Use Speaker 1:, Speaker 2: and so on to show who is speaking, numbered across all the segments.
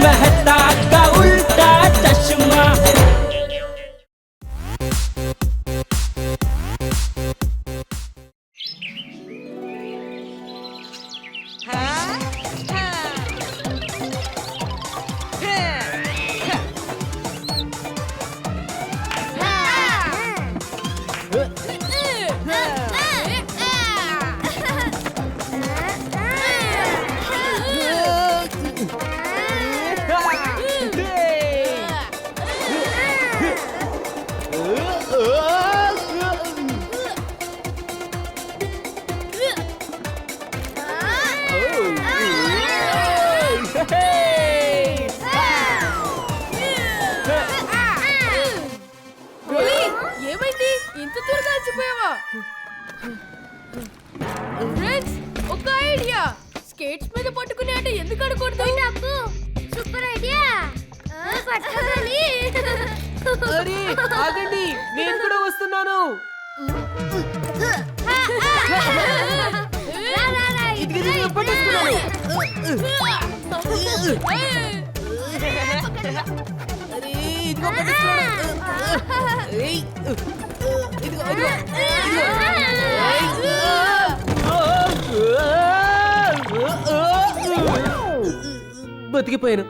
Speaker 1: मेहता का उल्टा चश्मा।
Speaker 2: ఏమైంది ఇంత త్వరగా అలసిపోయావా? ఫ్రెండ్స్, ఒక ఐడియా. స్కేట్స్ మీద పట్టుకునే ఆట ఎందుకు ఆడకూడదు?
Speaker 3: Super idea. పట్టుకోవాలి.
Speaker 4: అరే ఆగండి, నేను కూడా వస్తున్నాను. ఇదిగో పట్టేస్తున్నాను. అరే ఇదిగో పట్టేస్తున్నాను. ఏయ్, ఇదిగో ఇదిగో బతికిపోయాను.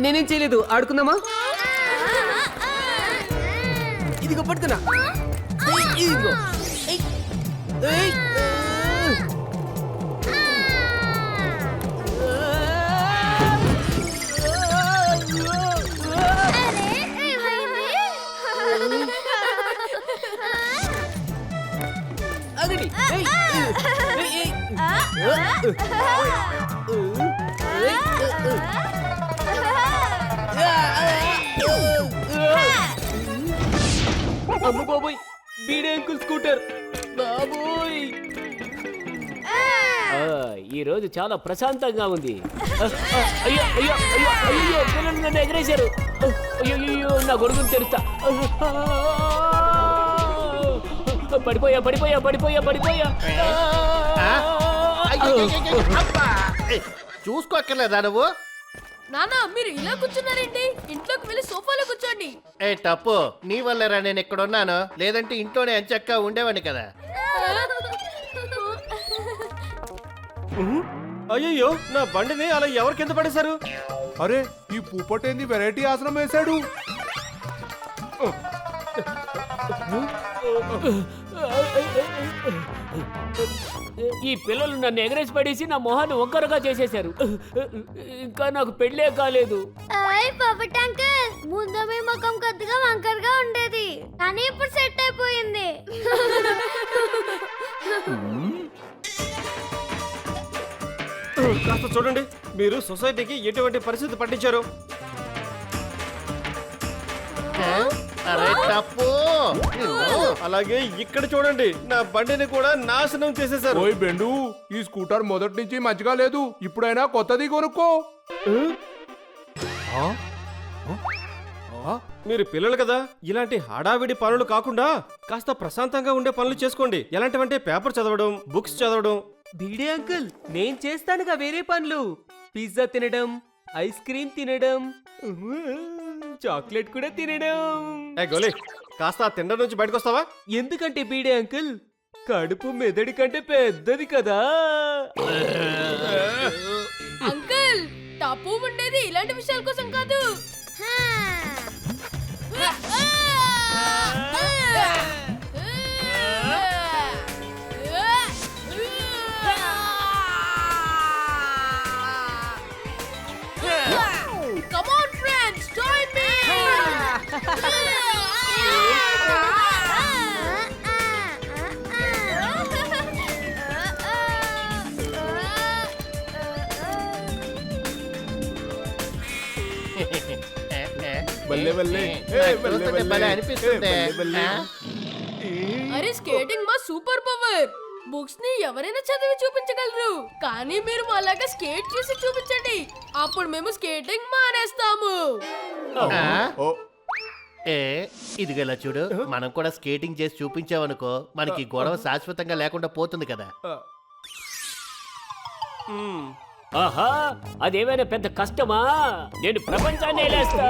Speaker 4: నేనేం చేయలేదు, ఆడుకుందామా? ఇదిగో పడుతున్నా. ఇదిగో అమ్మ బాబోయ్, బీడే అంకుల్ స్కూటర్ బాబోయ్. ఈ రోజు చాలా ప్రశాంతంగా ఉంది. అయ్యో అయ్యో అయ్యో అయ్యో, పిల్లలు నన్ను ఎగరేశారు. అయ్యో అయ్యో, నా గొడుగును తెరుస్తా. పడిపోయా పడిపోయా పడిపోయా పడిపోయా.
Speaker 5: చూసుకోక్కర్లేదా నువ్వు?
Speaker 2: నాన్న, మీరు ఇలా కూర్చున్నారేంటి? ఇంట్లోకి వెళ్ళి సోఫాలో కూర్చోండి.
Speaker 5: ఏ టప్పు, నీ వల్లేరా నేను ఇక్కడ ఉన్నాను. లేదంటే ఇంట్లోనే ఎంచక్కా ఉండేవాడిని కదా.
Speaker 6: అయ్యయ్యో, నా బండిని అలా ఎవరు కింద పడేశారు?
Speaker 7: అరే ఈ పూపటేంది వెరైటీ ఆసనం వేశాడు.
Speaker 4: ఈ పిల్లలు నన్ను ఎగరేసి పడేసి నా మొహాన్ని వంకరగా చేసేశారు. ఇంకా నాకు పెళ్ళే కాలేదు.
Speaker 3: పర్ఫెక్ట్ అంకుల్, ముందు మీ ముఖం కొద్దిగా వంకరగా ఉండేది, కానీ ఇప్పుడు సెట్ అయిపోయింది.
Speaker 6: కాస్త చూడండి, మీరు సొసైటీకి ఎటువంటి పరిస్థితి పట్టించారు.
Speaker 5: అరే టప్పు,
Speaker 6: అలాగే ఇక్కడ చూడండి, నా బండిని కూడా నాశనం చేసేశారు.
Speaker 7: ఓయ్ బెండు, ఈ స్కూటర్ మొదటి నుంచి మంచిగా లేదు, ఇప్పుడైనా కొత్తది కొనుక్కో.
Speaker 6: మీరు పిల్లలు కదా, ఇలాంటి హడావిడి పనులు కాకుండా కాస్త ప్రశాంతంగా ఉండే పనులు చేసుకోండి. ఎలాంటివంటే పేపర్ చదవడం, బుక్స్ చదవడం.
Speaker 4: బీడే అంకుల్, నేను చేస్తానుగా వేరే పనులు. పిజ్జా తినడం, ఐస్ క్రీమ్ తినడం, చాక్లెట్ కూడా తినడం.
Speaker 6: ఏ గోలీ, కాస్త తిండ నుంచి బయటకు వస్తావా?
Speaker 4: ఎందుకంటే బీడే అంకుల్, కడుపు మెదడి కంటే పెద్దది కదా.
Speaker 2: అంకుల్, టాపు ఉండేది ఇలాంటి విషయాల కోసం కాదు. Come on friends, join me.
Speaker 7: బల్లే బల్లే,
Speaker 5: చూస్తుంటే భలే అనిపిస్తుంది.
Speaker 2: అరే, స్కేటింగ్ మా సూపర్ పవర్. బుక్స్ ని ఎవరైనా చదివి చూపించగలరు, కానీ మీరు అలాగా స్కేట్ చేసి చూపించండి, అప్పుడు మేము స్కేటింగ్ మానేస్తాము.
Speaker 5: ఇదిగలా చూడు, మనం కూడా స్కేటింగ్ చేసి చూపించామనుకో, మనకి గొడవ శాశ్వతంగా లేకుండా పోతుంది కదా.
Speaker 4: ఆహా అదేమైనా పెద్ద కష్టమా? నేను ప్రపంచాన్ని లేస్తా.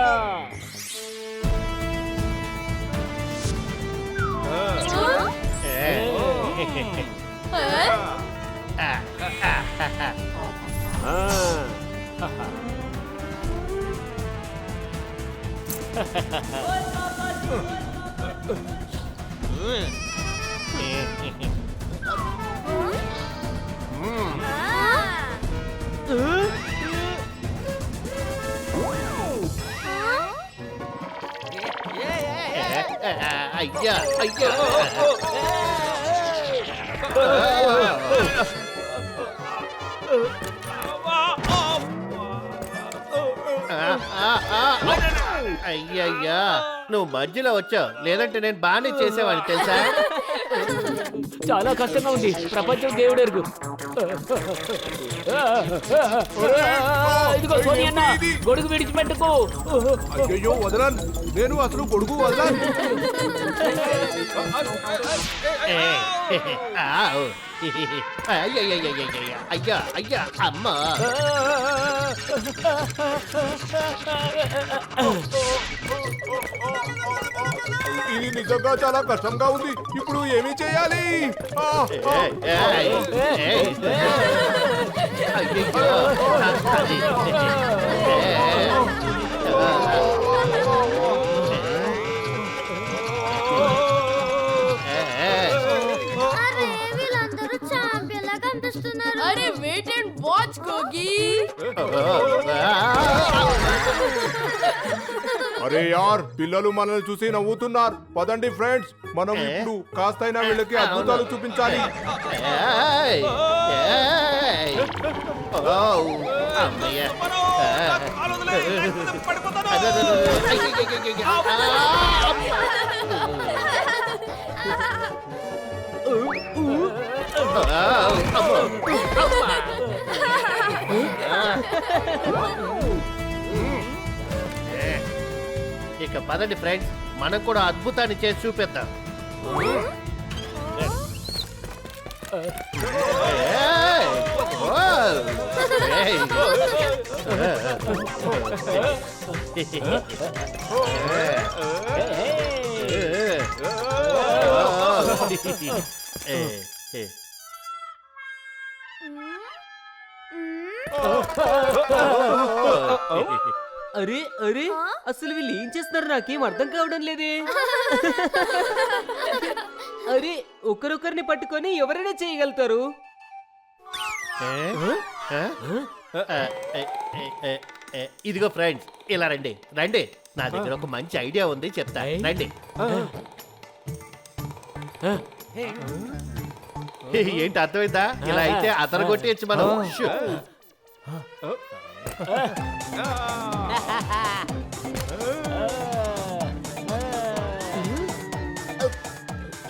Speaker 5: అయ్యా అయ్యా అయ్యయ్యా నువ్వు మధ్యలో వచ్చావు, లేదంటే నేను బాగానే చేసేవాడిని తెలుసా.
Speaker 4: చాలా కష్టంగా ఉంది. ప్రపంచం దేవుడెరుగు. ఇదిగో సోని అన్న, గొడుగు విడిచిపెట్టుకో.
Speaker 7: అయ్యో వదలను, నేను అసలు గొడుగు వదలను.
Speaker 5: అయ్యా అయ్యా అమ్మా.
Speaker 7: ఇది నిజంగా చాలా కష్టంగా ఉంది. ఇప్పుడు ఏమి చేయాలి?
Speaker 3: అరే వీళ్ళందరూ ఛాంపియన్ లా కనిపిస్తున్నారు.
Speaker 2: అరే వెయిట్ అండ్ వాచ్ కోగి.
Speaker 7: అరే యార్, పిల్లలు మనల్ని చూసి నవ్వుతున్నారు. పదండి ఫ్రెండ్స్, మనం ఇప్పుడు కాస్తైనా వీళ్ళకి అద్భుతాలు చూపించాలి.
Speaker 5: ఇక పదండి ఫ్రెండ్స్, మనం కూడా అద్భుతాన్ని చేసి చూపిద్దాం.
Speaker 1: అరే అరే అసలు వీళ్ళు ఏం చేస్తున్నారు నాకేం అర్థం కావడం లేదే. అరే ఒకరొకరిని పట్టుకొని ఎవరైనా చేయగలుగుతారు.
Speaker 5: ఇదిగో ఫ్రెండ్స్, ఇలా రండి రండి, నా దగ్గర ఒక మంచి ఐడియా ఉంది, చెప్తా రండి. ఏంటి అర్థమైందా? ఇలా అయితే అతను కొట్టేయచ్చు మనం. షూ.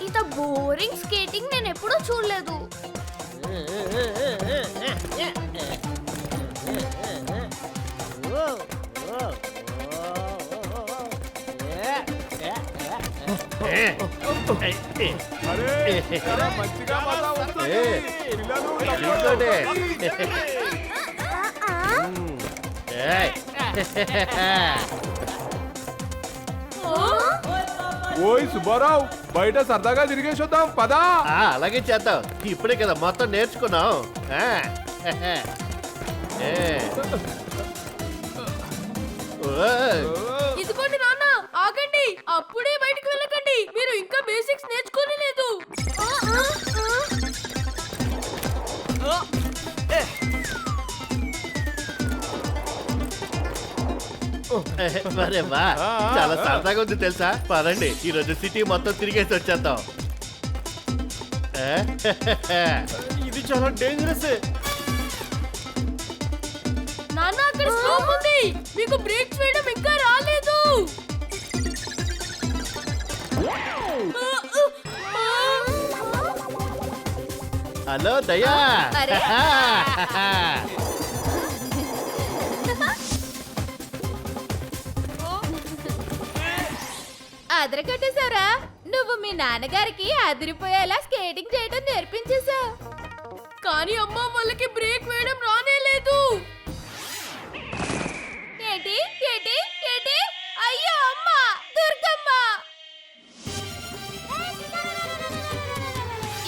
Speaker 3: ఇంత బోరింగ్ స్కేటింగ్ నేను ఎప్పుడూ చూడలేదు.
Speaker 7: మంచిగా మజా వస్తుంది. పిల్లలు
Speaker 5: చూడండి.
Speaker 7: ఓయ్ సుబ్బారావు, బయట సరదాగా తిరిగేసొద్దాం పదా.
Speaker 5: అలాగే చేద్దాం, ఇప్పుడే కదా మొత్తం నేర్చుకున్నాం.
Speaker 2: ఇదిగోండి నాన్న, ఆగండి, అప్పుడే బయటికి వెళ్ళకండి. మీరు ఇంకా బేసిక్స్ నేర్చుకోలేదు.
Speaker 5: మరే వా, చాలా సరదాగా ఉంది తెలుసా. పదండి, ఈ రోజు సిటీ మొత్తం తిరిగేసి వచ్చేద్దాం.
Speaker 6: ఇది చాలా డేంజరస్.
Speaker 2: నాన్న అక్కడ స్లోప్ ఉంది, మీకు బ్రేక్స్ వేయడం ఇంకా రాలేదు.
Speaker 5: హలో దయా.
Speaker 2: అదరగొట్టేశారా? నువ్వు మీ నాన్నగారికి అదిరిపోయేలా స్కేటింగ్ చేయడం నేర్పించేశావు. కానీ అమ్మ వాళ్ళకి బ్రేక్ వేయడం రానేలేదు. లేదు.
Speaker 3: ఏటి ఏటి ఏటి అయ్యో అమ్మ దుర్గమ్మ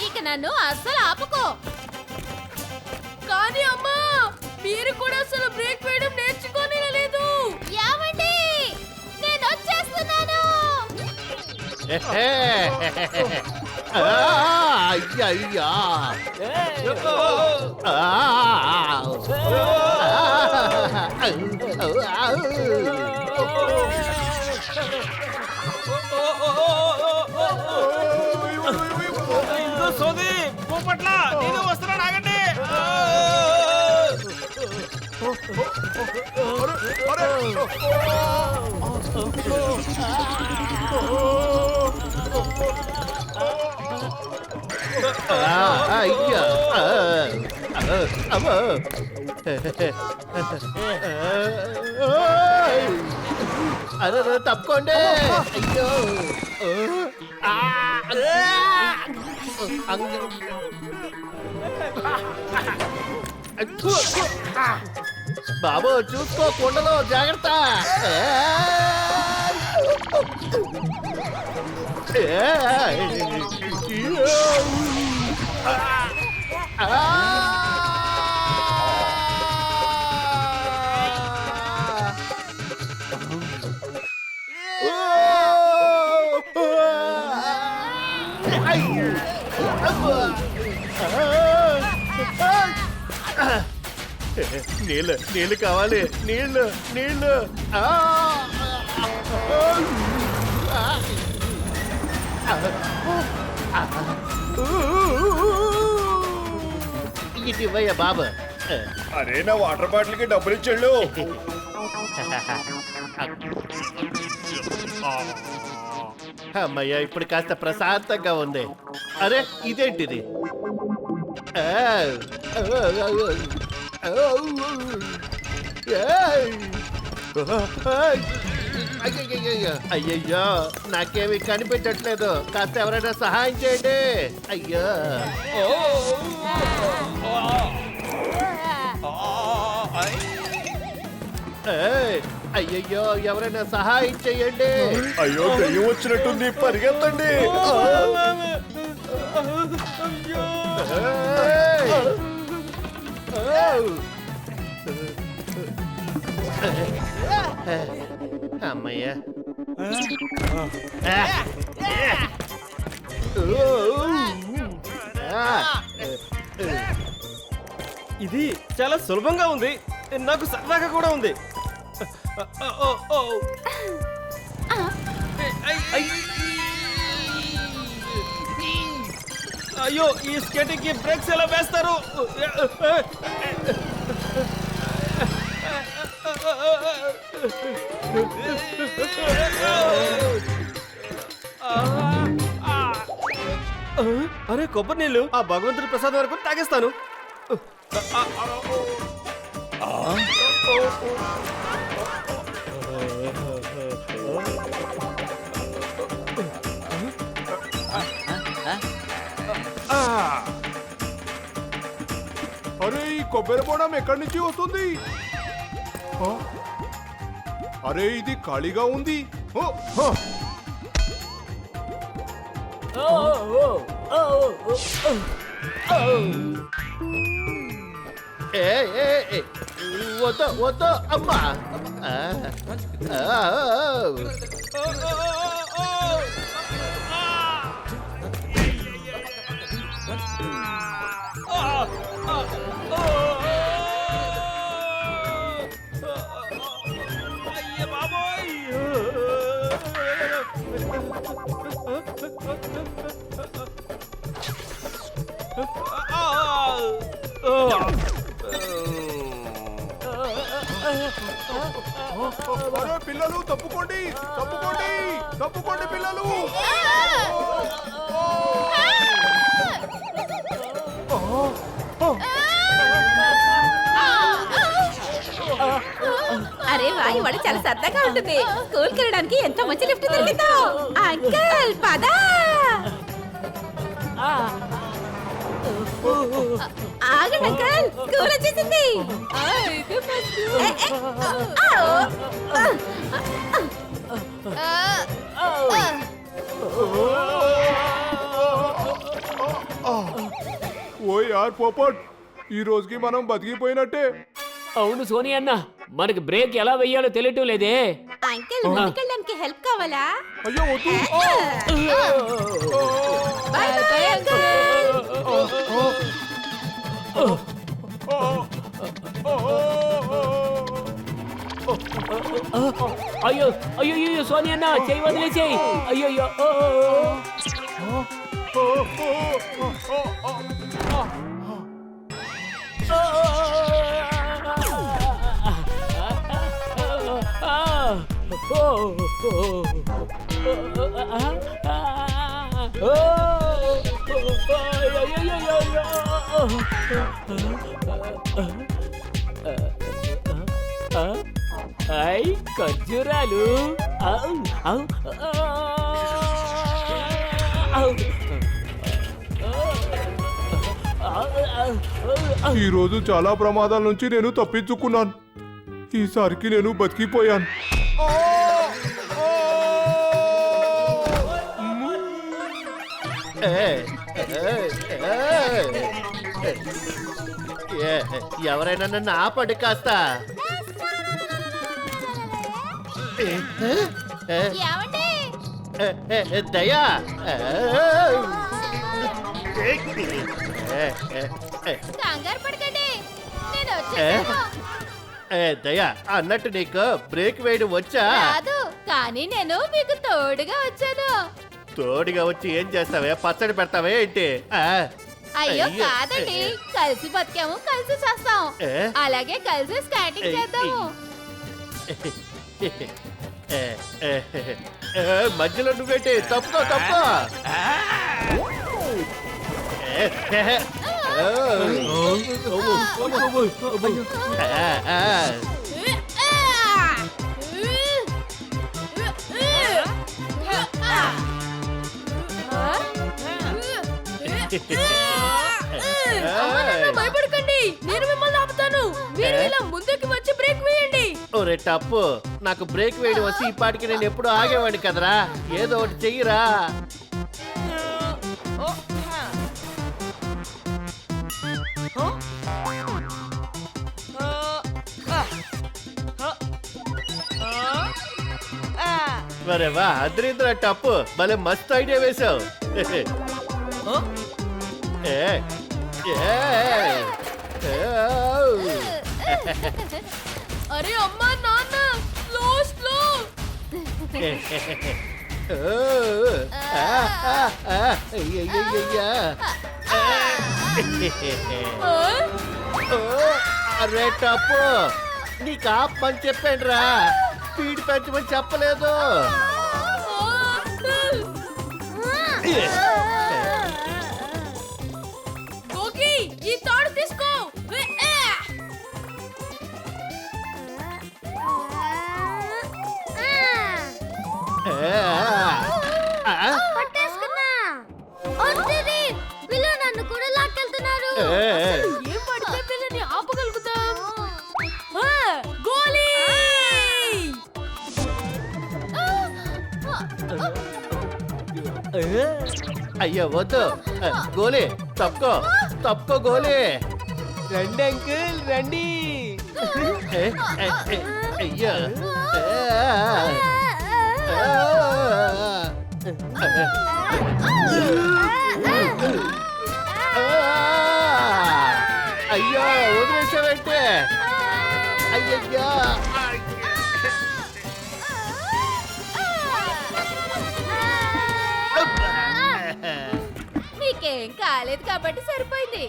Speaker 3: ఇక నన్ను అస్సలు ఆపుకో.
Speaker 2: కానీ అమ్మా మీరు కూడా అసలు బ్రేక్ వేయడం నేర్చుకోనే లేదు.
Speaker 3: ఏమండి నేను వచ్చేస్తున్నాను.
Speaker 5: అయ్యయ్యా
Speaker 6: సోది పోపట్ల నేను వస్తున్నాను ఆగండి.
Speaker 5: అయ్యా అమ్మో అరే తప్పుకోండి. అయ్యో బాబు చూసుకో కుండలో జాగ్రత్త. నీళ్ళు నీళ్ళు కావాలి. నీళ్ళు నీళ్ళు ఇటు ఇవ్వయ్యా బాబు.
Speaker 7: అరే నా వాటర్ బాటిల్ కి డబ్బులు ఇచ్చాడు.
Speaker 5: అమ్మయ్య ఇప్పుడు కాస్త ప్రశాంతంగా ఉంది. అరే ఇదేంటిది? అయ్యయ్యో నాకేమి కనిపించట్లేదు. కాస్త ఎవరైనా సహాయం చేయండి. అయ్యో అయ్యయ్యో ఎవరైనా సహాయం చేయండి.
Speaker 7: అయ్యో దెయ్యం వచ్చినట్టుంది, పరిగెత్తండి.
Speaker 5: అమ్మయ్య
Speaker 6: ఇది చాలా సులభంగా ఉంది, నాకు సరదాగా కూడా ఉంది. అయ్యో ఈ స్కేటింగ్ కి బ్రేక్స్ ఎలా వేస్తారు? అరే కొబ్బరి నీళ్ళు ఆ భగవంతుడి ప్రసాదం వరకు తాగేస్తాను.
Speaker 7: అరే ఈ కొబ్బరి బోడం ఎక్కడి నుంచి వస్తుంది? అరే ఇది ఖాళీగా ఉంది.
Speaker 5: వద్దు వద్దు అమ్మా.
Speaker 7: అరే పిల్లలు తప్పుకోండి, తప్పుకోండి, తప్పుకోండి పిల్లలు.
Speaker 3: అరే వాయి వాడు చాలా సరదాగా ఉంటుంది. స్కూల్కి వెళ్ళడానికి ఎంతో మంచి లిఫ్ట్ దొరికిందో. అంకల్ పదా.
Speaker 8: ఆగండి అంకల్ స్కూల్ వచ్చేసింది
Speaker 7: ఓ యార్ పోపట్ ఈ రోజుకి మనం బతికిపోయినట్టే.
Speaker 4: అవును సోని అన్న, మనకి బ్రేక్ ఎలా వెయ్యాలో తెలియటం లేదే.
Speaker 8: అంకల్ ముందుకెళ్ళడానికి హెల్ప్ కావాలా
Speaker 7: అయ్యో వద్దు.
Speaker 8: బై బై అంకల్
Speaker 4: అయ్యో అయ్యో అయ్యో సోని అన్న, చెయ్యి వదిలేసేయి. అయ్యో అయ్యో ఖర్జూరాలు.
Speaker 7: ఈ రోజు చాలా ప్రమాదాల నుంచి నేను తప్పించుకున్నాను. ఈసారికి నేను బతికిపోయాను.
Speaker 5: ఎవరైనా నన్ను ఆపండి కాస్త.
Speaker 3: ఏమండి
Speaker 5: దయా,
Speaker 3: కంగారు పడకండి నేను వచ్చేసాను.
Speaker 5: దయా అన్నట్టు నీకు బ్రేక్ వేయడం వచ్చా?
Speaker 3: కాదు కానీ నేను మీకు తోడుగా వచ్చాను.
Speaker 5: తోడుగా వచ్చి ఏం చేస్తావే? పచ్చడి పెడతావే ఏంటి?
Speaker 3: అయ్యో
Speaker 5: అయ్యో.
Speaker 3: కాదండి, కలిసి బతికాము కలిసి చేస్తాం,
Speaker 5: ఏ?
Speaker 3: అలాగే కలిసి స్కాటింగ్ చేద్దాము.
Speaker 5: మధ్యలో నువ్వేంటి? తప్పుకో తప్పుకో.
Speaker 2: భయపడకండి, నేను మిమ్మల్ని ఆపుతాను. మీరు ఇలా ముందుకు వచ్చి బ్రేక్ వేయండి.
Speaker 5: ఒరే టప్పు, నాకు బ్రేక్ వేయడం వచ్చి ఈ పాటికి నేను ఎప్పుడు ఆగేవాడిని కదరా. ఏదో ఒకటి చెయ్యరా. మరే వా అద్రింద్ర టప్పు, భలే మస్తు ఐడియా వేశావు. ఏ
Speaker 2: అరే అమ్మా నాన్న, స్లో స్లో.
Speaker 5: అరే టప్పు, నీకు ఆపని చెప్పాను రా, స్పీడ్ పెంచమని చెప్పలేదు.
Speaker 2: గోకి, ఈ తాడు తీసుకో.
Speaker 3: పట్టేసుకున్నా. వద్దుది, వీళ్ళు నన్ను కూడా లాక్కెళ్తున్నారు.
Speaker 2: ఏం పడితే పిల్లని ఆపగలుగుతాం? గోలీ.
Speaker 5: అయ్యో వద్దు. గోలీ తప్పుకో తప్పుకో గోలీ.
Speaker 1: రండి అంకుల్ రండి.
Speaker 5: అయ్యో అయ్యో వదిలేసావంటే. అయ్యయ్యా
Speaker 3: మీకేం కాలేదు కాబట్టి సరిపోయింది.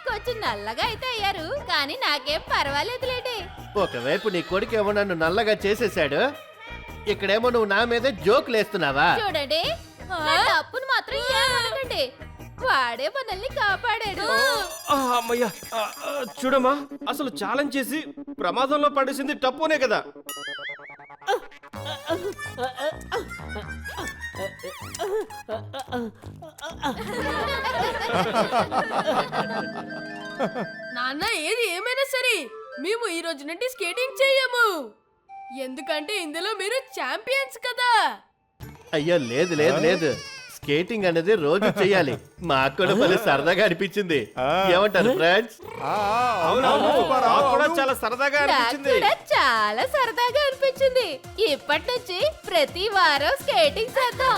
Speaker 3: కొంచెం నల్లగా అయితే అయ్యారు కానీ నాకేం పర్వాలేదులేండి.
Speaker 5: ఒకవైపు నీ కొడుకేమో నన్ను నల్లగా చేసేసాడు, ఇక్కడేమో నువ్వు నా మీద జోకులు వేస్తున్నావా?
Speaker 3: చూడండి, నా తప్పును మాత్రం ఏమనకండి, వాడే మనల్ని కాపాడాడు.
Speaker 6: అమ్మయ్యా, చూడమ్మా, అసలు ఛాలెంజ్ చేసి ప్రమాదంలో పడేసింది టప్పునే కదా.
Speaker 2: నాన్న ఏది ఏమైనా సరే మేము ఈ రోజు నుండి స్కేటింగ్ చేయము, ఎందుకంటే ఇందులో మీరు ఛాంపియన్స్ కదా.
Speaker 5: అయ్యో లేదు లేదు లేదు, స్కేటింగ్ అనేది రోజు చెయ్యాలి. మాకు కూడా భలే సరదాగా అనిపించింది. ఏమంటారు ఫ్రెండ్స్?
Speaker 6: అవునవును, నాకు కూడా చాలా సరదాగా
Speaker 8: నాకు
Speaker 6: అనిపించింది.
Speaker 8: కూడా చాలా సరదాగా అనిపించింది. ఇప్పటి నుంచి ప్రతి వారం స్కేటింగ్ చేద్దాం.